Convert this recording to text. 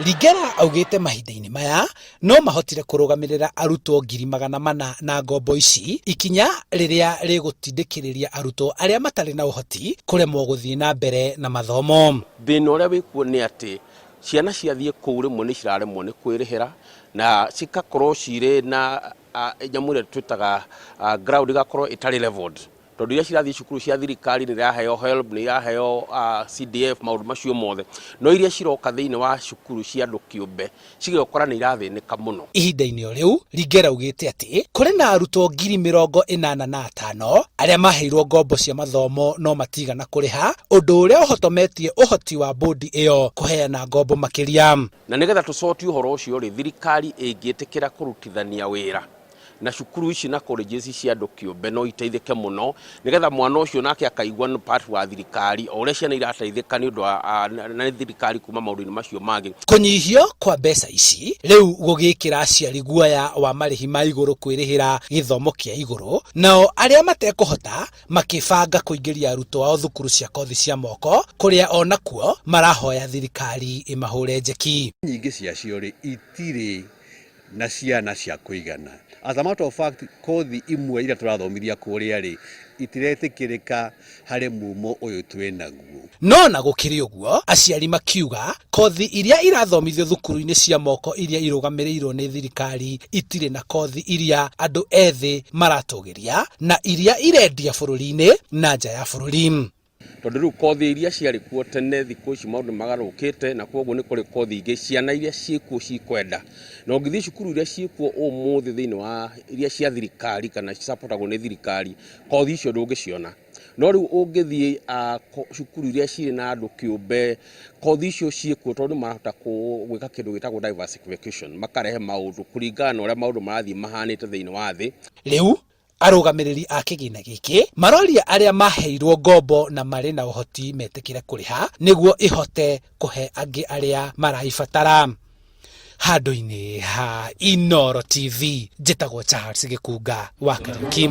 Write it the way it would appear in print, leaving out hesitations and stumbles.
Lingera augite mahinda-ini maya no mahotire kurugamirira arutwo 400,000 na ngombo ici ikinya riria rigutindikiriria arutwo aria matari na uhoti kuremwo guthii na mbere na mathomo. Thina uria wikuo ni ati ciana ciathie kuu rimwe ni ciraremwo ni kwirihira na cikakorwo cire na nyamu iria twitaga ground igakorwo itari leveled. Tondu iria cirathie cukuru cia thirikari ni iraheo HELB, ni iraheo CDF, maundu macio mothe, no iria ciroka thiini wa cukuru cia andu kiumbe cigekora ni irathinika muno. Ihinda-ini riu Lingera ugite ati kuri na arutwo 85,000 aria maheirwo ngombo cia mathomo no matigana kuriha, undu uria uhotometie uhoti wa bodi iyo kuheana ngombo makiria. Na nigetha tucotie uhoro ucio ri thirikari ingiitikira kurutithania wira na cukuru ici na colleges cia andu kiumbe no iteithike muno nigetha mwana ucio nake akaigua ni part wa thirikari o uria ciana irateithika ni undu na thirikari kuma maundu-ini macio mangi. Kunyihio kwa mbeca ici riu gugikira aciari guoya wa marihi ma iguru kwirihira githomo kia iguru, nao aria matekuhota makibanga kuingiria arutwo ao thukuru cia kothi cia moko kuria ona kuo marahoya thirikari imahure njeki. Nyingi cia cio ri itiri na ciana cia kuigana. As a matter of fact, kothi imwe iria turathomithia kuria ri itiretikirika hari mumo uyu twenaguo. No na gukiri uguo aciari makiuga kothi iria irathomithio thukuru-ini cia moko iria irugamirirwo ni thirikari itire na kothi iria andu ethi maratugiria na iria irendia bururi-ini na nja ya bururi. Tondu riu kothi iria ciari kuo tene thiku ici maundu magarukite na koguo ni kuri kothi ingi ciana iria ciikuo cikwenda na ungithi cukuru iria ciikuo umuthi thiini wa iria cia thirikari kana supportagwo ni thirikari kothi icio ndungiciona. No riu ungithi cukuru iria ciri na andu kiumbe kothi icio ciikuo tondu marahota gwika kindu gitagwo diversification, makarehe maundu kuringana na uria maundu marathii mahanite thiini wa thi. Riu arugamiriri a kigina giki maroria aria maheirwo ngombo na mari na uhoti metikire kuriha niguo ihote kuhe angi aria maraibatara. Handu-ini ha Inooro TV, njitagwo Charles Gikunga wa Kariuki.